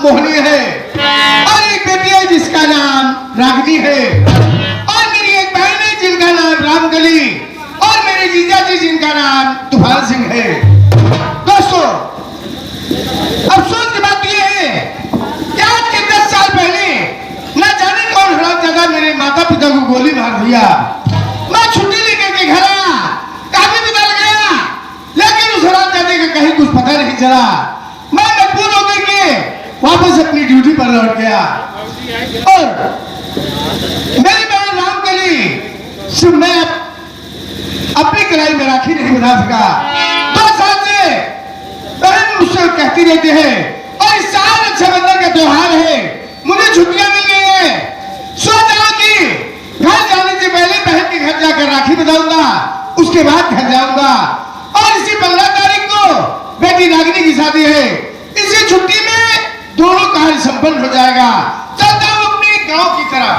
मोहनी है और एक बेटी है जिसका नाम रागिनी है और मेरी एक बहन है जिनका नाम रामकली और मेरे जीजा जी जिनका नाम तूफान सिंह है। दोस्तों, अफसोस की बात यह है कि आज के 10 साल पहले न जाने कौन हराम जगह मेरे माता पिता को गोली मार दिया। मैं छुट्टी लेकर के घर आया, काफी बिता गया, लेकिन उस हराम जाने का कहीं कुछ पता नहीं चला। मैं मजबूर होकर के वापस अपनी ड्यूटी पर लौट गया और मेरी बहन रामकली सिर्फ मैं अपनी कलाई में राखी नहीं बना सका। 2 साल से बहन मुझसे कहती रहती है और इस साल रक्षाबंधन का त्योहार है, मुझे छुट्टियां मिल गई है। सोच रहा कि घर जाने से पहले बहन के घर जाकर राखी बंधाऊंगा, उसके बाद घर जाऊंगा और इसी 15 तारीख को बेटी रागिनी की शादी है। इसी छुट्टी में दोनों कार्य संपन्न हो जाएगा। चलता हूं अपने गांव की तरफ।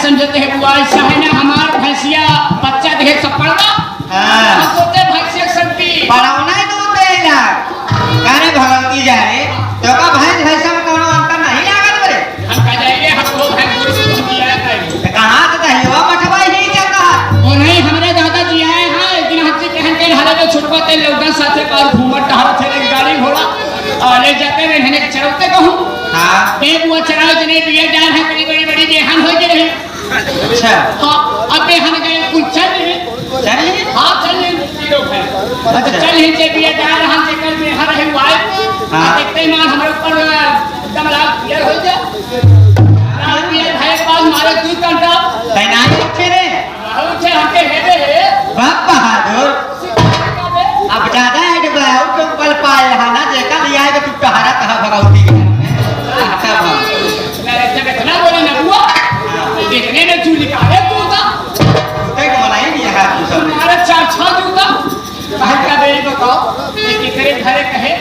समझते हैं बुआ, ऐसा है ना हमार भैंसिया बच्चा देखे सब पड़ना। हां सोते भैंसिया शक्ति पढ़ाउना ही दूध देला कारे भगवती जाए तो का भैंस भैंसा में कोनो अंतर नहीं लागत रे। हम कह जाएंगे हमको भैंस पूरी से दिया है कहां से दहिवा मठवा ही जाता वो नहीं हमारे दादाजी आए हैं एक दिन हमसे कहन के हाले में छुटवाते लोगन साथे पर घूमत टहरत थे गाड़ी घोड़ा और ले जाते रहने के चलते कहूं। हां बे बुआ चराव जने बिया डाल है बड़ी बड़ी बेहान हो गए रहे। अच्छा हाँ अब बेहान गए कुछ चल हाँ चल अच्छा चल ही जे बिया डाल हम से कल में हर है वाई देखते ही मान हमारे ऊपर एकदम लाभ क्लियर हो जा लाभ क्लियर भाई पास मारे 2 घंटा तैनात रखे रे बहुत से हमके हेबे बाप बहादुर अब ज्यादा है कि बहुत तो पल पाए रहा ना जेका लिया है कि टहरा कहां भगवती के अच्छा मेरे से कितना बोले ना बुआ देखने में चूली का है तू था देख मनाई नहीं है तू सब हमारे 4-6 जूता कहे का बेरी बताओ एक करे घरे कहे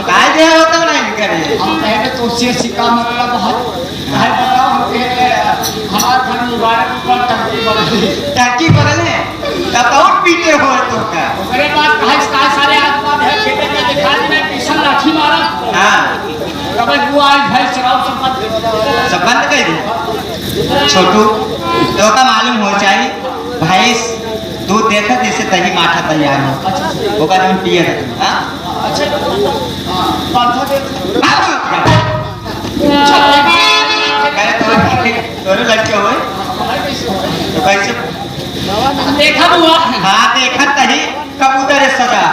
काय दे होता नहीं करे हम कहे तो से सिक्का मतलब बहुत कहे बताओ हम कहे हमार घर मुबारक पर टंकी बदले तब और पीटे हो तो का मेरे बात कहे का सारे आदमी है खेते में दिखा देना किशन लाठी मारा हां कब बुआ आज भाई शराब संबंध कह दे छोटू तो का मालूम हो चाहिए भैंस दूध देता जैसे दही माठा तैयार हो होगा तुम पिए हां अच्छा पंथा दे करे तो लड़के हुए तो कैसे देखा बुआ हां देखा तही कबूतर सजा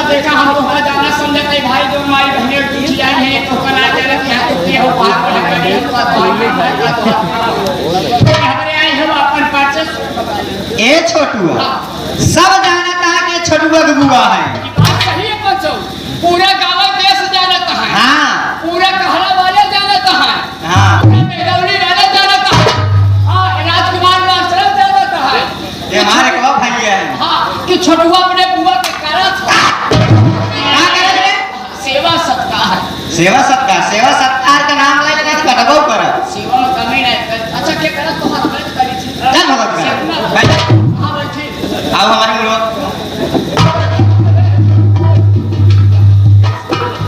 देखा हम तुम्हारा जाना समझते भाई जो हमारी बहनें टूटी आई हैं तो कल आ जाना कि हां तो ये हो बाहर हमारे आई हो अपन पाचस ए छोटुआ सब जानता है कि छोटुआ के बुआ है बात सही है बच्चों पूरा गांव देश जानता है हां पूरा कहला वाले जानता है हां मेदौली वाले जानता है हां राजकुमार मास्टर जानता है ये हमारे कब भाई है हां कि छोटुआ अपने बुआ के करत क्या करे रे सेवा सत्कार सेवा सत्कार का नाम ले लेना कटबो कर सेवा में कमी नहीं अच्छा क्या करत तो हाथ में करी थी चल भगत बैठ हां बैठी आओ हमारे मुड़ो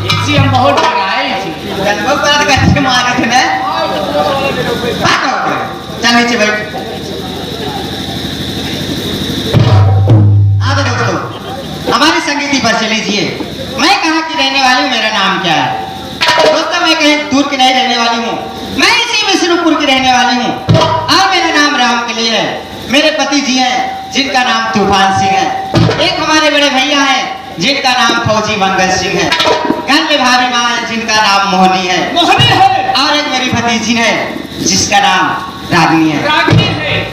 इसी हम बहुत लगाए थी कटबो कर कच्चे मारे थे ना चल नीचे बैठ आ दोस्तों हमारी संगीति पर से लीजिए मैं कहाँ की रहने वाली हूँ मेरा नाम क्या है दोस्तों मैं कहीं दूर की नहीं रहने वाली हूँ मैं इसी विष्णुपुर की रहने वाली हूँ और मेरा नाम रामकली है मेरे पति जी हैं जिनका नाम तूफान सिंह है एक हमारे बड़े भैया हैं जिनका नाम फौजी मंगल सिंह है घर में भाभी माँ है जिनका नाम मोहनी है और एक मेरी भतीजी है जिसका नाम रागिनी है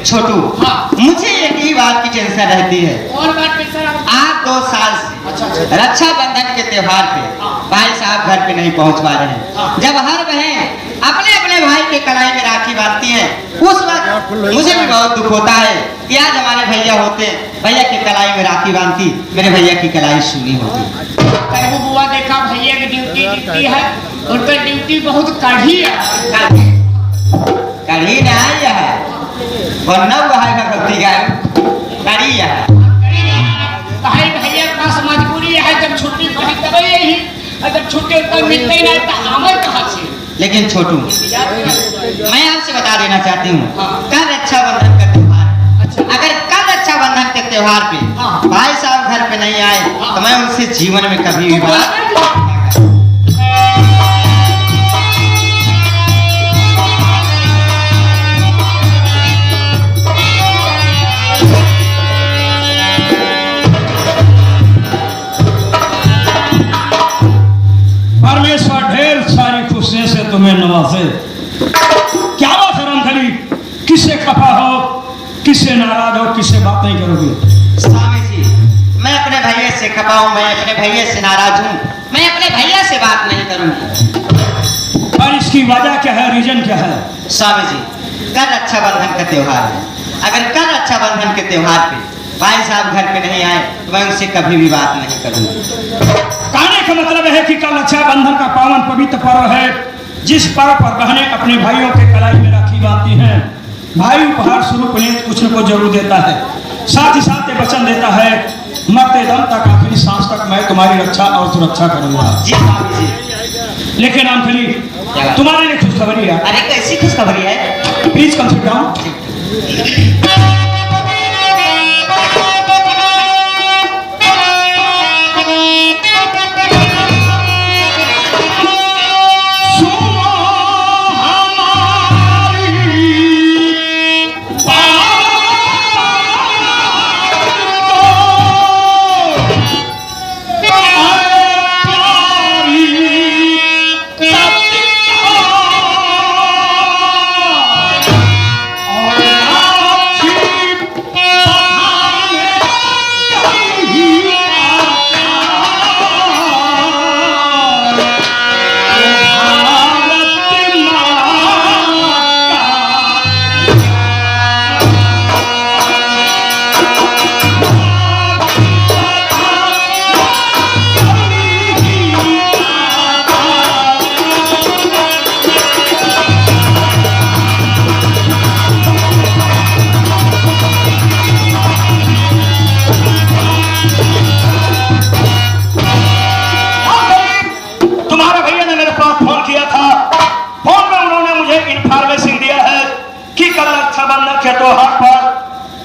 छोटू हाँ। मुझे एक ही बात की टेंशन रहती है और बात पे सर आज 2 साल से रक्षाबंधन के त्योहार पे भाई साहब घर पे नहीं पहुंच पा रहे हैं। जब हर बहन अपने अपने भाई के कलाई में राखी बांधती है, उस वक्त मुझे भी बहुत दुख होता है कि आज हमारे भैया होते, भैया की कलाई में राखी बांधती, मेरे भैया की कलाई सूनी होती। करबू बुआ देखा भैया की ड्यूटी है, उनका ड्यूटी बहुत कड़ी है। कड़ी नहीं है, वरना हुआ है भक्ति का कड़ी है। भाई भैया के पास मजबूरी है, जब छुट्टी पड़ी तब यही, जब छुट्टी पर मिलते ही नहीं तो आमर कहाँ से। लेकिन छोटू, मैं आपसे बता देना चाहती हूँ, कल रक्षाबंधन का त्योहार है। अगर कल रक्षाबंधन के त्योहार पे भाई साहब घर पे नहीं आए तो मैं उनसे जीवन में कभी भी बात। परमेश्वर ढेर सारी खुशियों से तुम्हें नवाजे। क्या बात है रामखली, किससे खफा हो, किससे नाराज हो, किससे बात नहीं करोगे? स्वामी जी, मैं अपने भैया से खफा हूँ, मैं अपने भैया से नाराज हूँ, मैं अपने भैया से बात नहीं करूँगी। पर इसकी वजह क्या है, रीजन क्या है? स्वामी जी, कल रक्षाबंधन का त्योहार है। अगर कल रक्षाबंधन के त्योहार पे भाई साहब घर पे नहीं आए तो मैं उनसे कभी भी बात नहीं करूँगा। कहने का मतलब है कि कल रक्षाबंधन का पावन पवित्र पर्व है, जिस पर्व पर बहनें अपने भाइयों के कलाई में राखी बांधती हैं। भाई उपहार स्वरूप उन्हें कुछ न कुछ जरूर देता है, साथ ही साथ ये वचन देता है, मरते दम तक आखिरी सांस तक मैं तुम्हारी रक्षा और सुरक्षा करूंगा। जी स्वामी जी। लेकिन रामखली, तुम्हारे लिए खुशखबरी है। अरे कैसी खुशखबरी है? Please come sit down.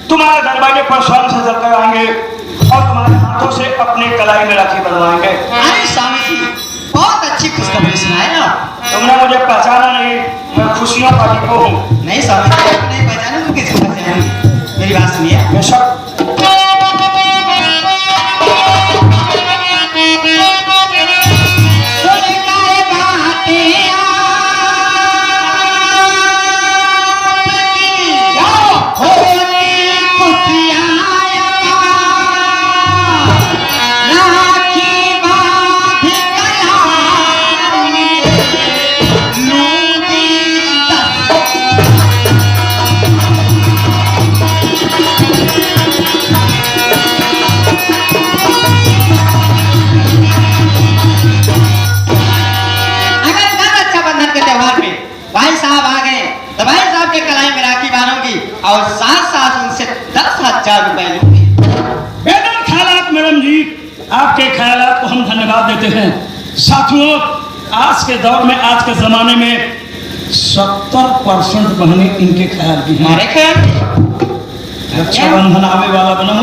तुम्हारे दरवाजे पर स्वयं से चलकर आएंगे और तुम्हारे हाथों से अपने कलाई में राखी बनवाएंगे। अरे स्वामी जी, बहुत अच्छी खुशखबरी सुनाए ना। तुमने मुझे पहचाना नहीं, मैं खुशियों का डिपो हूँ। नहीं स्वामी जी, आप नहीं पहचाना तो किसको पहचानूंगी? मेरी बात सुनिए। बेशक। और साथ साथ उनसे 10,000 रुपए लूंगी। बेदम ख्यालात मैडम जी, आपके ख्यालात को हम धन्यवाद देते हैं। साथियों, आज के दौर में, आज के जमाने में 70% बहनें इनके ख्याल की हैं। हमारे ख्याल रक्षाबंधन आवे वाला बना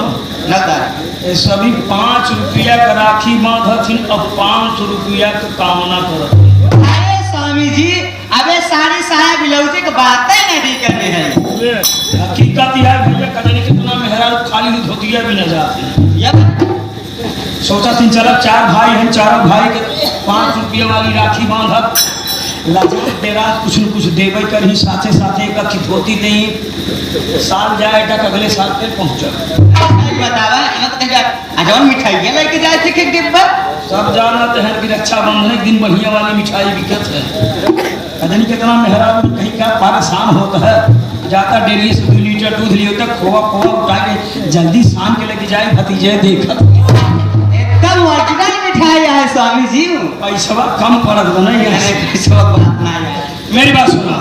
नजर ये सभी 5 रुपया का राखी बांधथिन, अब 500 रुपया का कामना करत। अरे स्वामी जी, अबे सारी साया बिलौती की बातें नहीं करनी है। हकीकत यह है भैया, कदने कितना मेहरा खाली धोतिया भी न जाती। सोचा तीन चलो 4 भाई हैं, चारों भाई के 5 रुपये वाली राखी बांधत। लजा तेरा कुछ न कुछ देवे कर ही साथे साथे एक की धोती नहीं साल जाए तक अगले साल फिर पहुंचा बतावा अजौन मिठाइयाँ लेके जाए थे एक डिब्बा। सब जानते हैं कि रक्षाबंधन के दिन बढ़िया वाली मिठाई बिकत है। कदनी कितना मेहरा कहीं का परेशान होता है, जाता डेयरी से 2 लीटर दूध लियो तक खोआ खोआ उठा के जल्दी शाम के लेके जाए भतीजे देखत एकदम ओरिजिनल मिठाई है स्वामी जी। पैसा कम पड़त नहीं है। पैसा बात ना है। मेरी बात सुना,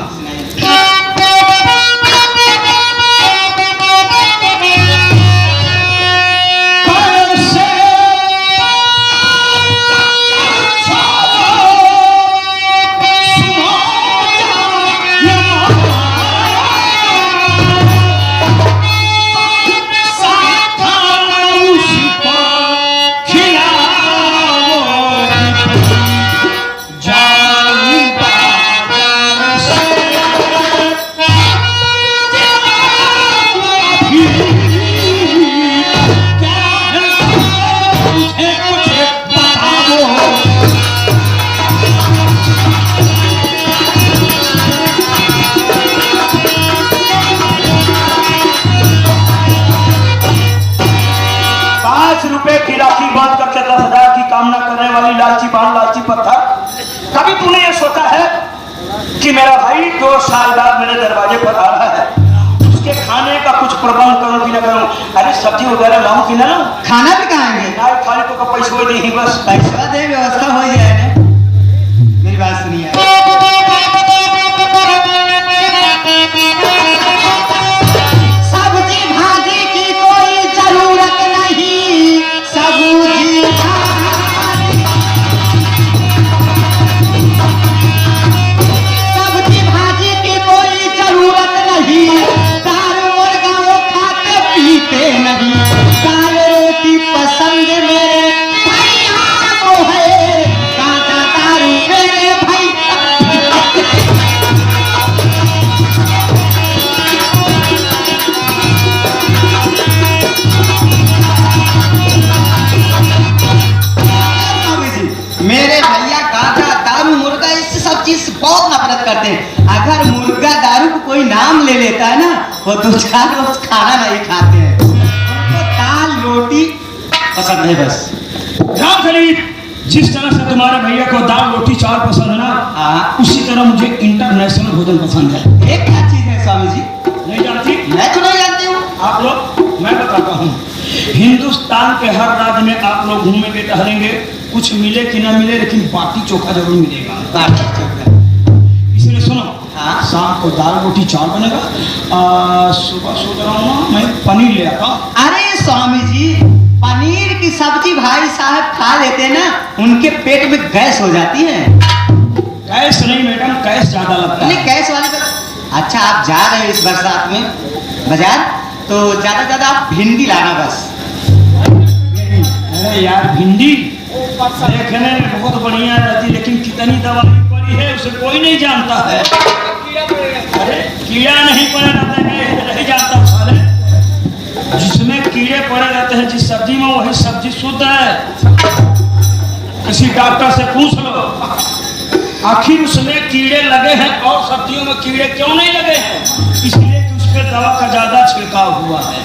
लालची बाण लालची पत्थर। कभी तूने ये सोचा है कि मेरा भाई 2 साल बाद मेरे दरवाजे पर आ रहा है, उसके खाने का कुछ प्रबंध करूं कि ना करूं? अरे सब्जी वगैरह लाऊं कि ना लाऊं? खाना भी खाएंगे ना खाने को पैसा नहीं, बस पैसा दे व्यवस्था हो जाए ना। मेरी बात सुनिए, सब्जी भाजी की कोई जरूरत नहीं, सब्जी भाजी की कोई जरूरत नहीं, दाल मुर्गा वो खाते पीते नहीं, दाल रोटी पसंद मेरे भैया को है, काका दारू मेरे भाई। मेरे भैया गांजा दारू मुर्गा इस सब चीज से बहुत नफरत करते हैं। अगर मुर्गा दारू को कोई नाम ले लेता है ना, वो 2-4 रोज खाना नहीं खाते हैं। उनको दाल रोटी पसंद है बस। राम खलीफ, जिस तरह से तुम्हारे भैया को दाल रोटी चावल पसंद है ना, हाँ। उसी तरह मुझे इंटरनेशनल भोजन पसंद है। एक क्या चीज है स्वामी जी? नहीं जानती? मैं तो नहीं जानती हूँ। आप लोग, मैं बताता हूँ, हिंदुस्तान के हर राज्य में आप लोग घूमेंगे टहलेंगे, कुछ मिले कि ना मिले लेकिन बाटी चोखा जरूर मिलेगा। बाटी चोखा। इसलिए सुनो, हाँ। शाम को दाल रोटी चावल बनेगा, सुबह सोच रहा हूँ ना मैं पनीर ले आता हूँ। अरे स्वामी जी, पनीर की सब्जी भाई साहब खा लेते हैं ना, उनके पेट में गैस हो जाती है। गैस नहीं मैडम, गैस ज्यादा लगता नहीं है। गैस वाली बात। अच्छा, आप जा रहे हो इस बरसात में बाजार, तो ज्यादा ज्यादा आप भिंडी लाना बस। अरे यार, भिंडी देखने में बहुत बढ़िया रहती, लेकिन कितनी दवाई पड़ी है उसे कोई नहीं जानता है। अरे कीड़ा नहीं पड़े रहते हैं, नहीं जानता साले। जिसमें कीड़े पड़े रहते हैं जिस सब्जी में, वही सब्जी शुद्ध है। किसी डॉक्टर से पूछ लो, आखिर उसमें कीड़े लगे हैं और सब्जियों में कीड़े क्यों नहीं लगे हैं? इसलिए कि उस पर दवा का ज्यादा छिड़काव हुआ है।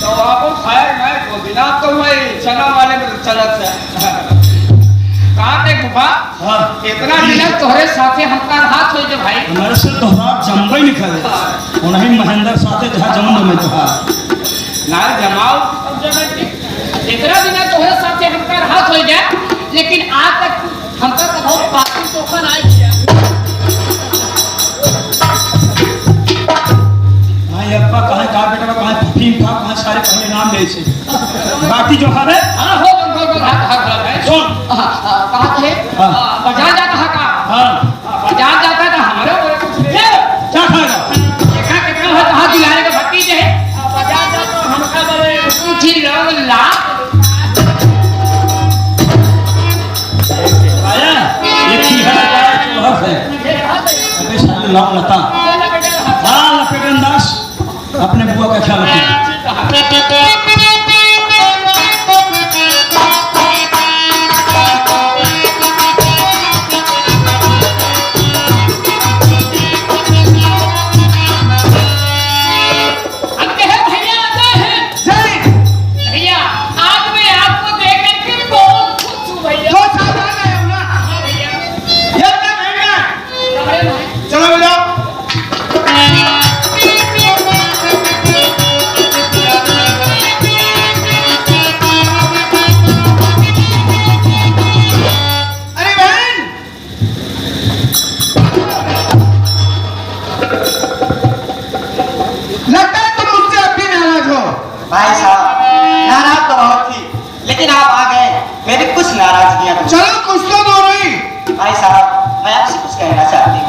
तो आपको खैर मैं को बिना तो वही चना वाले में चलत है। कहाँ थे गुफा? हाँ, इतना मिलत तोहरे साथे हमका हाथ हो जे भाई। हमारे से दोहरा जम्बई निकले, उन्हें महेंद्र साथे जहाँ जमुन में था ना जमाओ सब जगह के। इतना बिना तोहरे साथे हमका हाथ हो जाए, लेकिन आज तक हमका कभो बाटी चोखा ना किया। अब्बा कहाँ का बेटा कहाँ फीम था, कहाँ सारे पहले नाम ले से बाटी जो खा रहे। हाँ हो है सुन, कहाँ थे? हाँ। बाजार जाता है का? हाँ, बाजार जाता है तो हमारे कुछ ले क्या खाएगा? देखा कितना है कहाँ दिलाने का भट्टी जो है बाजार जाता है हमका बड़े कुछ लोग लाख आया ये खीरा है चोहर है। अबे साले लौंग लता। हाँ लपेटन दास, अपने बुआ का ख्याल रखिए। नाराजगियां तो चलो कुछ तो दो नहीं। भाई साहब मैं आपसे कुछ कहना चाहती हूँ।